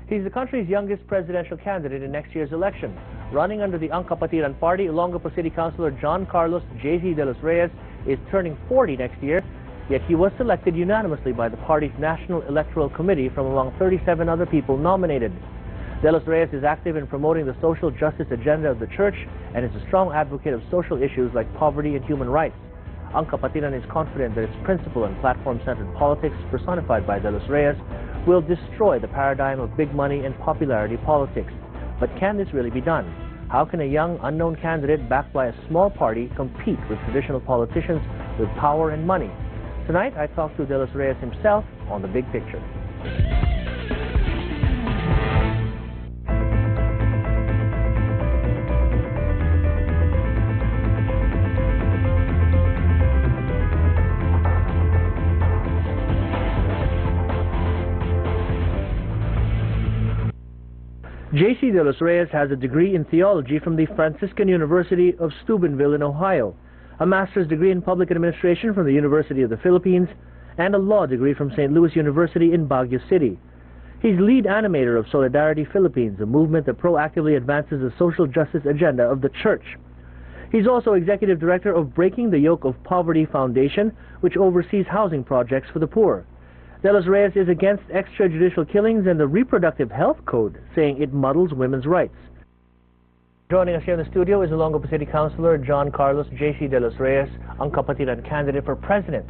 He's the country's youngest presidential candidate in next year's election. Running under the Ang Kapatiran Party, Olongapo City Councilor John Carlos J.C. de los Reyes is turning 40 next year, yet he was selected unanimously by the party's National Electoral Committee from among 37 other people nominated. De los Reyes is active in promoting the social justice agenda of the church and is a strong advocate of social issues like poverty and human rights. Ang Kapatiran is confident that its principle and platform-centered politics, personified by de los Reyes, will destroy the paradigm of big money and popularity politics. But can this really be done? How can a young, unknown candidate backed by a small party compete with traditional politicians with power and money? Tonight, I talked to de los Reyes himself on The Big Picture. J.C. de los Reyes has a degree in theology from the Franciscan University of Steubenville in Ohio, a master's degree in public administration from the University of the Philippines, and a law degree from St. Louis University in Baguio City. He's lead animator of Solidarity Philippines, a movement that proactively advances the social justice agenda of the church. He's also executive director of Breaking the Yoke of Poverty Foundation, which oversees housing projects for the poor. De los Reyes is against extrajudicial killings and the Reproductive Health Code, saying it muddles women's rights. Joining us here in the studio is Olongapo City Councilor John Carlos J.C. de los Reyes, Ang Kapatiran candidate for president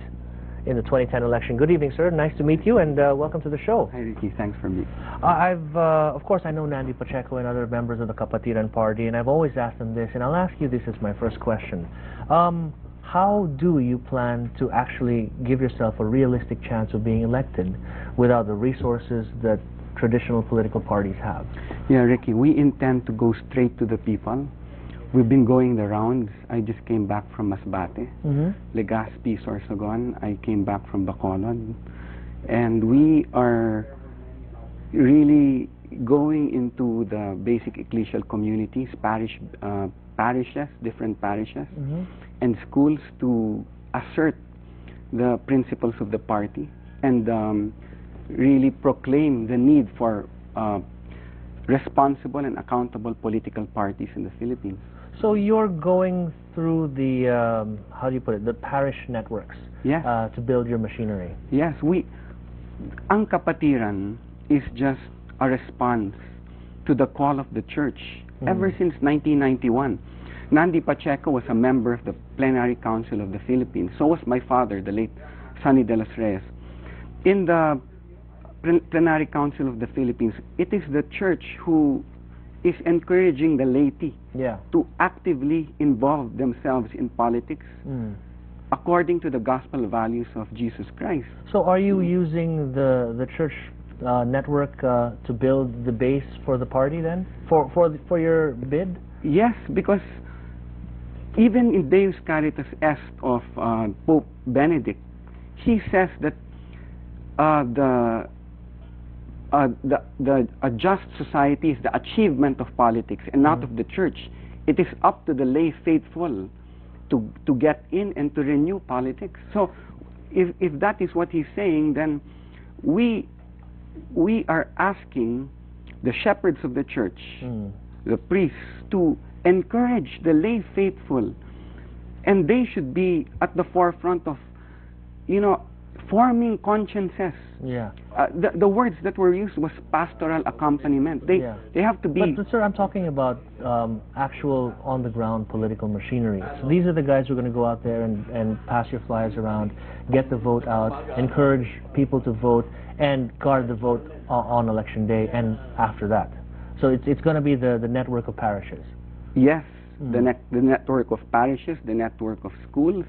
in the 2010 election. Good evening, sir. Nice to meet you, and welcome to the show. Hi, Ricky. Thanks for me. Of course, I know Nandi Pacheco and other members of the Kapatiran party, and I've always asked them this, and I'll ask you this as my first question. How do you plan to actually give yourself a realistic chance of being elected without the resources that traditional political parties have? Yeah, Ricky, we intend to go straight to the people. We've been going the rounds. I just came back from Masbate, Legazpi, Sorsogon. I came back from Bacolod. And we are really going into the basic ecclesial communities, parishes, different parishes, and schools to assert the principles of the party and really proclaim the need for responsible and accountable political parties in the Philippines. So you're going through the, how do you put it, the parish networks, yes, to build your machinery? Yes, Ang Kapatiran is just a response to the call of the church. Ever since 1991, Nandi Pacheco was a member of the Plenary Council of the Philippines. So was my father, the late Sonny de los Reyes. In the Plenary Council of the Philippines, it is the church who is encouraging the laity to actively involve themselves in politics according to the gospel values of Jesus Christ. So are you using the church network to build the base for the party then, for your bid? Yes, because even in Deus Caritas Est of Pope Benedict, he says that a just society is the achievement of politics and not of the church. It is up to the lay faithful to get in and to renew politics. So if that is what he's saying, then we are asking the shepherds of the church, the priests, to encourage the lay faithful, and they should be at the forefront of, forming consciences. Yeah. The words that were used was pastoral accompaniment. They have to be. But sir, I'm talking about actual on-the-ground political machinery. So these are the guys who are going to go out there and pass your flyers around, get the vote out, encourage people to vote, and guard the vote on election day and after that. So it's going to be the network of parishes. Yes, the network of parishes, the network of schools.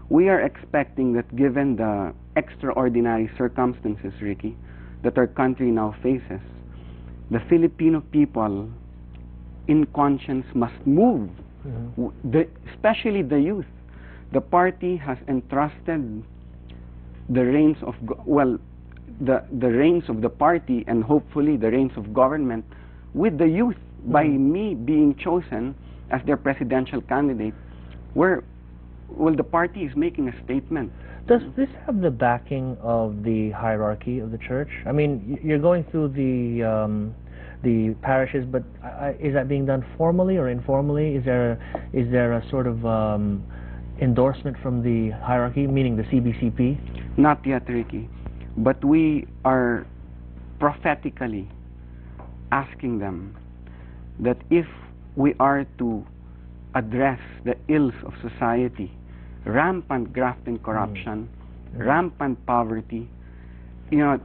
We are expecting that given the extraordinary circumstances, Ricky, that our country now faces, the Filipino people in conscience must move, especially the youth. The party has entrusted the reins of, the reins of the party and hopefully the reins of government with the youth by me being chosen as their presidential candidate. Well, the party is making a statement. Does this have the backing of the hierarchy of the church? I mean, you're going through the parishes, but is that being done formally or informally? Is there a sort of endorsement from the hierarchy, meaning the CBCP? Not yet, Ricky. But we are prophetically asking them that if we are to address the ills of society, rampant graft and corruption, rampant poverty, you know,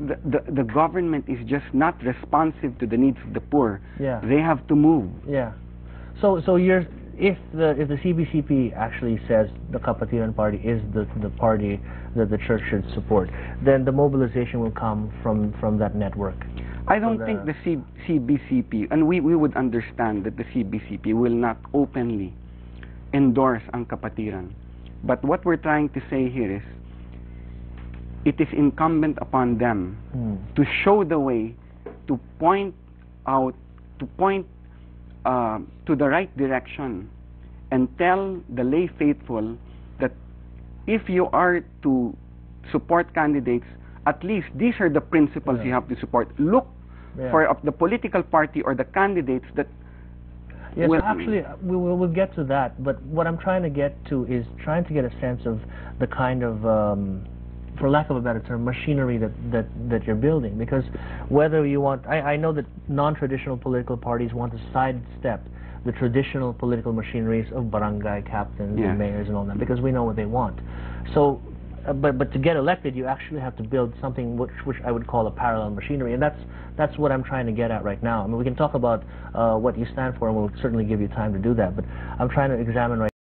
the government is just not responsive to the needs of the poor. Yeah. They have to move. Yeah. So if the CBCP actually says the Kapatiran Party is the party that the church should support, then the mobilization will come from that network. I don't think the CBCP, and we would understand that the CBCP will not openly endorse ang Kapatiran. But what we're trying to say here is, it is incumbent upon them to show the way, to point out, to point to the right direction, and tell the lay faithful that if you are to support candidates, at least these are the principles you have to support. Look for the political party or the candidates that yes, actually, we'll get to that, but what I'm trying to get to is trying to get a sense of the kind of, for lack of a better term, machinery that you're building. Because whether you want, I know that non-traditional political parties want to sidestep the traditional political machineries of barangay captains and mayors and all that, because we know what they want. So, but to get elected, you actually have to build something which I would call a parallel machinery, and that's what I'm trying to get at right now. I mean, we can talk about what you stand for, and we'll certainly give you time to do that, but I'm trying to examine right